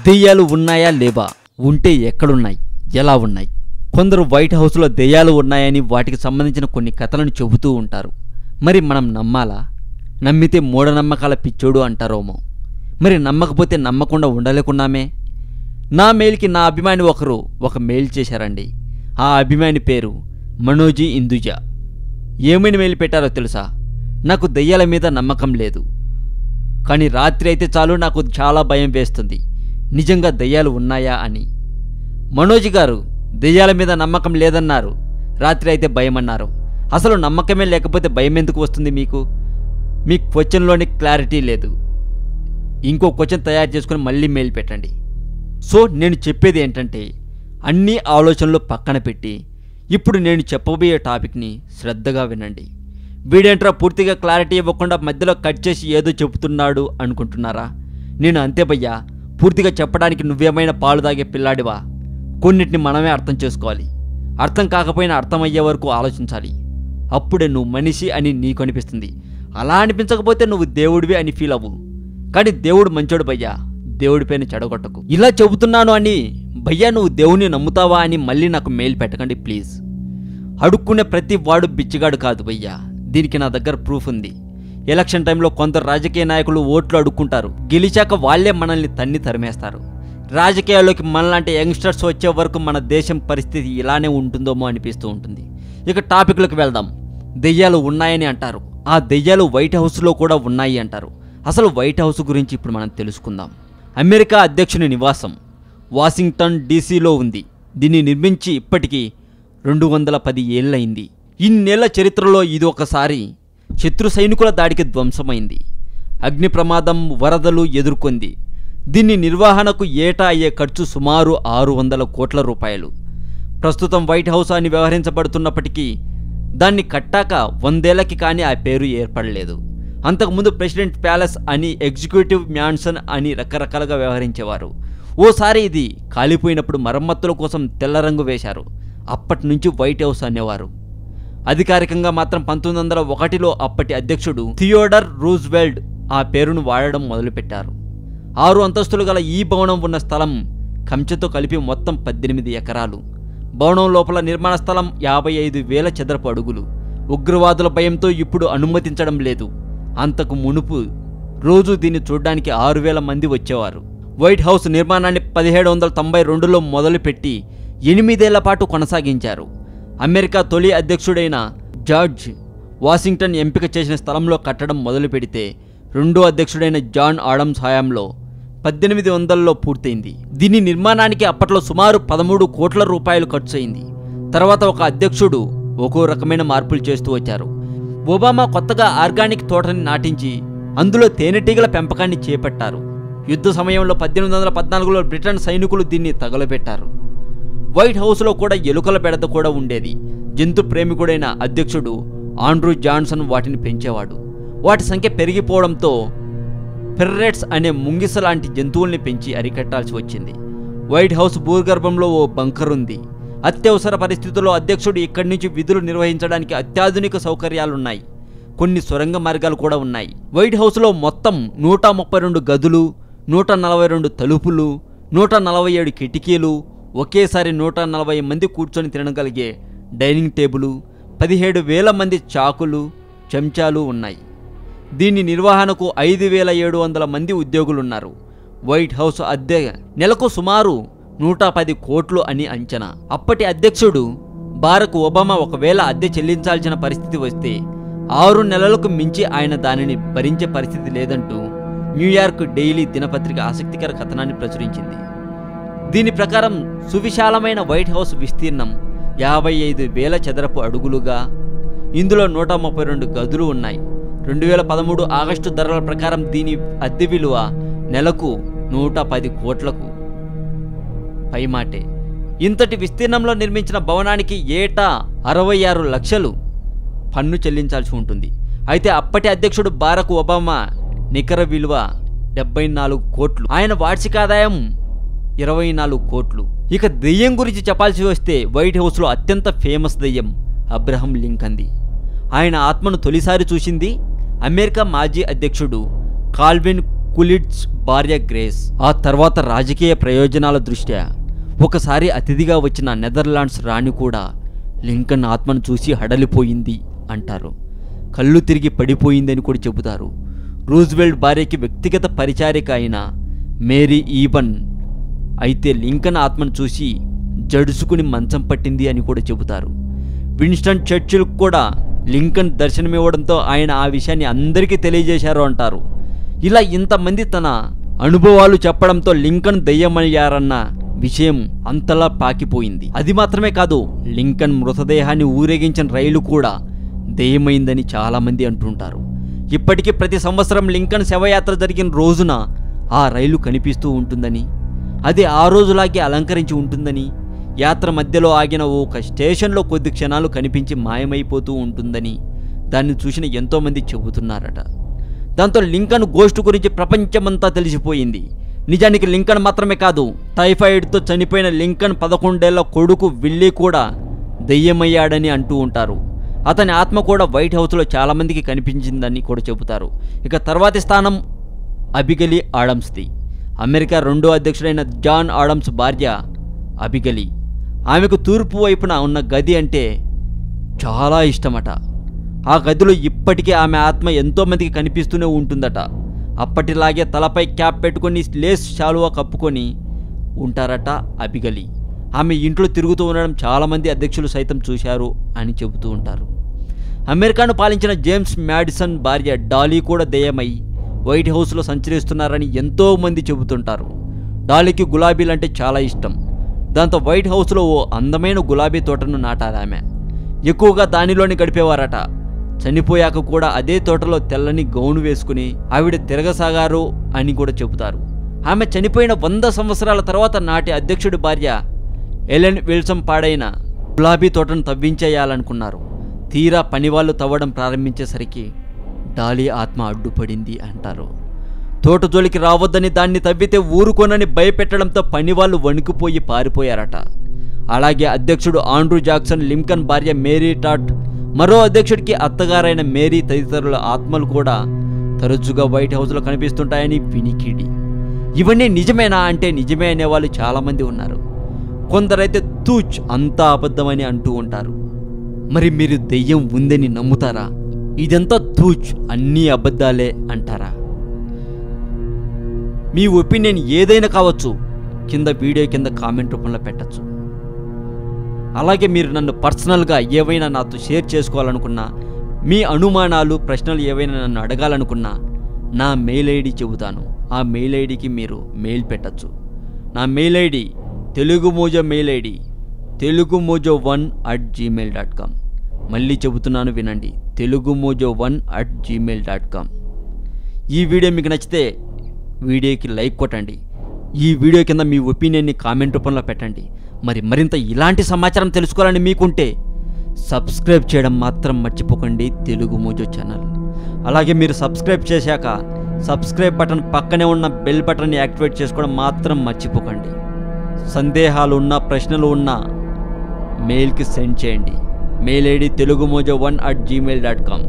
దెయ్యాలు ఉన్నాయా లేవా, ఉంటే ఎక్కడున్నాయి, ఎలా ఉన్నాయి? కొందరు వైట్ హౌస్లో దెయ్యాలు ఉన్నాయని వాటికి సంబంధించిన కొన్ని కథలను చెబుతూ ఉంటారు. మరి మనం నమ్మాలా? నమ్మితే మూఢనమ్మకాల పిచ్చోడు అంటారోమో. మరి నమ్మకపోతే నమ్మకుండా ఉండలేకున్నామే. నా మెయిల్కి నా అభిమాని ఒకరు ఒక మెయిల్ చేశారండి. ఆ అభిమాని పేరు మనోజీ ఇందుజా. ఏమని మెయిల్ పెట్టారో తెలుసా? నాకు దెయ్యాల మీద నమ్మకం లేదు, కానీ రాత్రి అయితే చాలు నాకు చాలా భయం వేస్తుంది. నిజంగా దెయ్యాలు ఉన్నాయా అని. మనోజ్ గారు దెయ్యాల మీద నమ్మకం లేదన్నారు, రాత్రి అయితే భయం అన్నారు. అసలు నమ్మకమే లేకపోతే భయం ఎందుకు వస్తుంది మీకు? మీ క్వశ్చన్లోని క్లారిటీ లేదు. ఇంకో క్వశ్చన్ తయారు చేసుకుని మళ్ళీ మెయిల్ పెట్టండి. సో నేను చెప్పేది ఏంటంటే, అన్ని ఆలోచనలు పక్కన పెట్టి ఇప్పుడు నేను చెప్పబోయే టాపిక్ని శ్రద్ధగా వినండి. వీడేంట్రా పూర్తిగా క్లారిటీ ఇవ్వకుండా మధ్యలో కట్ చేసి ఏదో చెబుతున్నాడు అనుకుంటున్నారా? నేను అంతే భయ్యా. పూర్తిగా చెప్పడానికి నువ్వేమైనా పాలు తాగే పిల్లాడివా? కొన్నిటిని మనమే అర్థం చేసుకోవాలి. అర్థం కాకపోయినా అర్థమయ్యే వరకు ఆలోచించాలి. అప్పుడే నువ్వు మనిషి అని నీకు అనిపిస్తుంది. అలా అనిపించకపోతే నువ్వు దేవుడివి అని ఫీల్ అవ్వు. కానీ దేవుడు మంచోడు భయ్యా, దేవుడిపైన చెడగొట్టకు. ఇలా చెబుతున్నాను అని భయ్యా నువ్వు దేవుణ్ణి నమ్ముతావా అని మళ్ళీ నాకు మెయిల్ పెట్టకండి ప్లీజ్. అడుక్కునే ప్రతి వాడు బిచ్చిగాడు కాదు భయ్యా. దీనికి నా దగ్గర ప్రూఫ్ ఉంది. ఎలక్షన్ టైంలో కొందరు రాజకీయ నాయకులు ఓట్లు అడుక్కుంటారు. గెలిచాక వాళ్లే మనల్ని తన్ని తరిమేస్తారు. రాజకీయాల్లోకి మనలాంటి యంగ్స్టర్స్ వచ్చే వరకు మన దేశం పరిస్థితి ఇలానే ఉంటుందేమో అనిపిస్తూ ఉంటుంది. ఇక టాపిక్లోకి వెళ్దాం. దెయ్యాలు ఉన్నాయని అంటారు. ఆ దెయ్యాలు వైట్ హౌస్లో కూడా ఉన్నాయి అంటారు. అసలు వైట్ హౌస్ గురించి ఇప్పుడు మనం తెలుసుకుందాం. అమెరికా అధ్యక్షుని నివాసం వాషింగ్టన్ డీసీలో ఉంది. దీన్ని నిర్మించి ఇప్పటికీ 210 ఏళ్ళయింది. ఇన్నేళ్ల చరిత్రలో ఇది ఒకసారి శత్రు సైనికుల దాడికి ధ్వంసమైంది. అగ్ని ప్రమాదం, వరదలు ఎదుర్కొంది. దీన్ని నిర్వహణకు ఏటా అయ్యే ఖర్చు సుమారు 600 కోట్ల రూపాయలు. ప్రస్తుతం వైట్ హౌస్ అని వ్యవహరించబడుతున్నప్పటికీ దాన్ని కట్టాక 100 ఏళ్లకి కానీ ఆ పేరు ఏర్పడలేదు. అంతకుముందు ప్రెసిడెంట్ ప్యాలెస్ అని, ఎగ్జిక్యూటివ్ మ్యాన్షన్ అని రకరకాలుగా వ్యవహరించేవారు. ఓసారి ఇది కాలిపోయినప్పుడు మరమ్మతుల కోసం తెల్ల రంగు వేశారు. అప్పటి నుంచి వైట్ హౌస్ అనేవారు. అధికారికంగా మాత్రం 1901లో అప్పటి అధ్యక్షుడు థియోడర్ రూజ్వెల్ట్ ఆ పేరును వాడడం మొదలుపెట్టారు. 6 అంతస్తులు గల ఈ భవనం ఉన్న స్థలం కంచెతో కలిపి మొత్తం 18 ఎకరాలు. భవనం లోపల నిర్మాణ స్థలం 55,000 చదరపు అడుగులు. ఉగ్రవాదుల భయంతో ఇప్పుడు అనుమతించడం లేదు. అంతకు మునుపు రోజు దీన్ని చూడ్డానికి 6,000 మంది వచ్చేవారు. వైట్ హౌస్ నిర్మాణాన్ని 1792లో మొదలుపెట్టి 8 ఏళ్ల పాటు కొనసాగించారు. అమెరికా తొలి అధ్యక్షుడైన జార్జ్ వాషింగ్టన్ ఎంపిక చేసిన స్థలంలో కట్టడం మొదలు పెడితే రెండో అధ్యక్షుడైన జాన్ ఆడమ్స్ హయాంలో 1800లో పూర్తయింది. దీని నిర్మాణానికి అప్పట్లో సుమారు 13 కోట్ల రూపాయలు ఖర్చు అయింది. తర్వాత ఒక అధ్యక్షుడు ఒక్కో రకమైన మార్పులు చేస్తూ వచ్చారు. ఒబామా కొత్తగా ఆర్గానిక్ తోటని నాటించి అందులో తేనెటీగల పెంపకాన్ని చేపట్టారు. యుద్ధ సమయంలో 1814లో బ్రిటన్ సైనికులు దీన్ని తగలబెట్టారు. వైట్ హౌస్లో కూడా ఎలుకల బెడద కూడా ఉండేది. జంతు ప్రేమికుడైన అధ్యక్షుడు ఆండ్రూ జాన్సన్ వాటిని పెంచేవాడు. వాటి సంఖ్య పెరిగిపోవడంతో ఫెర్రెట్స్ అనే ముంగిస లాంటి జంతువుల్ని పెంచి అరికట్టాల్సి వచ్చింది. వైట్ హౌస్ భూగర్భంలో ఓ బంకర్ ఉంది. అత్యవసర పరిస్థితుల్లో అధ్యక్షుడు ఇక్కడి నుంచి విధులు నిర్వహించడానికి అత్యాధునిక సౌకర్యాలున్నాయి. కొన్ని సొరంగ మార్గాలు కూడా ఉన్నాయి. వైట్ హౌస్లో మొత్తం 132 గదులు, 142 తలుపులు, 147 కిటికీలు, ఒకేసారి 140 మంది కూర్చొని తినగలిగే డైనింగ్ టేబుల్, 17,000 మంది చాకులు, చెంచాలు ఉన్నాయి. దీని నిర్వహణకు 5,700 మంది ఉద్యోగులున్నారు. వైట్ హౌస్ అద్దె నెలకు సుమారు 110 కోట్లు అని అంచనా. అప్పటి అధ్యక్షుడు బారక్ ఒబామా ఒకవేళ అద్దె చెల్లించాల్సిన పరిస్థితి వస్తే 6 నెలలకు మించి ఆయన దానిని భరించే పరిస్థితి లేదంటూ న్యూయార్క్ డైలీ దినపత్రిక ఆసక్తికర కథనాన్ని ప్రచురించింది. దీని ప్రకారం సువిశాలమైన వైట్ హౌస్ విస్తీర్ణం 55,000 చదరపు అడుగులుగా, ఇందులో 132 గదులు ఉన్నాయి. 2013 ఆగస్టు ధరల ప్రకారం దీని అద్దె విలువ నెలకు 110 కోట్లకు పైమాటే. ఇంతటి విస్తీర్ణంలో నిర్మించిన భవనానికి ఏటా 66 లక్షలు పన్ను చెల్లించాల్సి ఉంటుంది. అయితే అప్పటి అధ్యక్షుడు బారక్ ఒబామా నికర విలువ 74 కోట్లు. ఆయన వార్షిక ఆదాయం 24 కోట్లు. ఇక దెయ్యం గురించి చెప్పాల్సి వస్తే వైట్ హౌస్లో అత్యంత ఫేమస్ దెయ్యం అబ్రహం లింకన్ది. ఆయన ఆత్మను తొలిసారి చూసింది అమెరికా మాజీ అధ్యక్షుడు కాల్విన్ కులిట్జ్ భార్య గ్రేస్. ఆ తర్వాత రాజకీయ ప్రయోజనాల దృష్ట్యా ఒకసారి అతిథిగా వచ్చిన నెదర్లాండ్స్ రాణి కూడా లింకన్ ఆత్మను చూసి హడలిపోయింది అంటారు. కళ్ళు తిరిగి పడిపోయిందని కూడా చెబుతారు. రూజ్వెల్ట్ భార్యకి వ్యక్తిగత పరిచారిక అయిన మేరీ ఈబన్ అయితే లింకన్ ఆత్మను చూసి జడుసుకుని మంచం పట్టింది అని కూడా చెబుతారు. విన్స్టన్ చర్చిల్ కూడా లింకన్ దర్శనమివ్వడంతో ఆయన ఆ విషయాన్ని అందరికీ తెలియజేశారు అంటారు. ఇలా ఇంతమంది తన అనుభవాలు చెప్పడంతో లింకన్ దెయ్యమయ్యారన్న విషయం అంతలా పాకిపోయింది. అది మాత్రమే కాదు, లింకన్ మృతదేహాన్ని ఊరేగించిన రైలు కూడా దెయ్యమైందని చాలామంది అంటుంటారు. ఇప్పటికీ ప్రతి సంవత్సరం లింకన్ శవయాత్ర జరిగిన రోజున ఆ రైలు కనిపిస్తూ ఉంటుందని, అది ఆ రోజులాగే అలంకరించి ఉంటుందని, యాత్ర మధ్యలో ఆగిన ఒక స్టేషన్లో కొద్ది క్షణాలు కనిపించి మాయమైపోతూ ఉంటుందని దాన్ని చూసిన ఎంతోమంది చెబుతున్నారట. దాంతో లింకన్ గోస్ట్ గురించి ప్రపంచమంతా తెలిసిపోయింది. నిజానికి లింకన్ మాత్రమే కాదు, టైఫాయిడ్తో చనిపోయిన లింకన్ 11 ఏళ్ల కొడుకు విల్లీ కూడా దెయ్యమయ్యాడని అంటూ ఉంటారు. అతని ఆత్మ కూడా వైట్ హౌస్లో చాలామందికి కనిపించిందని కూడా చెబుతారు. ఇక తర్వాతి స్థానం అబిగలీ ఆడమ్స్ది. అమెరికా 2వ అధ్యక్షుడైన జాన్ ఆడమ్స్ భార్య అబిగలీ. ఆమెకు తూర్పు వైపున ఉన్న గది అంటే చాలా ఇష్టమట. ఆ గదిలో ఇప్పటికీ ఆమె ఆత్మ ఎంతోమందికి కనిపిస్తూనే ఉంటుందట. అప్పటిలాగే తలపై క్యాప్ పెట్టుకొని లేస్ శాలువా కప్పుకొని ఉంటారట అబిగలీ. ఆమె ఇంట్లో తిరుగుతూ ఉండడం చాలామంది అధ్యక్షులు సైతం చూశారు అని చెబుతూ ఉంటారు. అమెరికాను పాలించిన జేమ్స్ మ్యాడిసన్ భార్య డాలీ కూడా దెయ్యమై వైట్ హౌస్లో సంచరిస్తున్నారని ఎంతోమంది చెబుతుంటారు. డాలీకి గులాబీలంటే చాలా ఇష్టం. దాంతో వైట్ హౌస్లో ఓ అందమైన గులాబీ తోటను నాటారు ఆమె. ఎక్కువగా దానిలోని గడిపేవారట. చనిపోయాక కూడా అదే తోటలో తెల్లని గౌను వేసుకుని ఆవిడ తిరగసాగారు అని కూడా చెబుతారు. ఆమె చనిపోయిన 100 సంవత్సరాల తర్వాత నాటి అధ్యక్షుడి భార్య ఎలెన్ విల్సన్ పాడైన గులాబీ తోటను తవ్వించేయాలనుకున్నారు. తీరా పనివాళ్ళు తవ్వడం ప్రారంభించేసరికి డాలీ ఆత్మ అడ్డుపడింది అంటారు. తోట జోలికి రావద్దని, దాన్ని తవ్వితే ఊరుకోనని భయపెట్టడంతో పనివాళ్ళు వణికిపోయి పారిపోయారట. అలాగే అధ్యక్షుడు ఆండ్రూ జాక్సన్, లింకన్ భార్య మేరీ టాట్, మరో అధ్యక్షుడికి అత్తగారైన మేరీ తదితరుల ఆత్మలు కూడా తరచుగా వైట్ హౌస్లో కనిపిస్తుంటాయని వినికిడి. ఇవన్నీ నిజమేనా అంటే నిజమే అనేవాళ్ళు చాలామంది ఉన్నారు. కొందరైతే తూచ్ అంతా అబద్ధమని అంటూ ఉంటారు. మరి మీరు దెయ్యం ఉందని నమ్ముతారా? ఇదంతా తూచ్ అన్నీ అబద్ధాలే అంటారా? మీ ఒపీనియన్ ఏదైనా కావచ్చు, కింద వీడియో కింద కామెంట్ రూపంలో పెట్టచ్చు. అలాగే మీరు నన్ను పర్సనల్గా ఏవైనా నాతో షేర్ చేసుకోవాలనుకున్నా, మీ అనుమానాలు ప్రశ్నలు ఏవైనా నన్ను అడగాలనుకున్నా నా మెయిల్ ఐడి చెబుతాను. ఆ మెయిల్ ఐడికి మీరు మెయిల్ పెట్టచ్చు. నా mail ID Telugu Mojo mail ID telugumojo1@gmail.com. మళ్ళీ చెబుతున్నాను వినండి, telugumojo1@gmail.com. ఈ వీడియో మీకు నచ్చితే వీడియోకి లైక్ కొట్టండి. ఈ వీడియో కింద మీ ఒపీనియన్ని కామెంట్ రూపంలో పెట్టండి. మరింత ఇలాంటి సమాచారం తెలుసుకోవాలని మీకుంటే సబ్స్క్రైబ్ చేయడం మాత్రం మర్చిపోకండి తెలుగు మోజో ఛానల్. అలాగే మీరు సబ్స్క్రైబ్ చేశాక సబ్స్క్రైబ్ బటన్ పక్కనే ఉన్న బెల్ బటన్ని యాక్టివేట్ చేసుకోవడం మాత్రం మర్చిపోకండి. సందేహాలు ఉన్నా ప్రశ్నలు ఉన్నా మెయిల్కి సెండ్ చేయండి. Mail ID telugumojo1@gmail.com.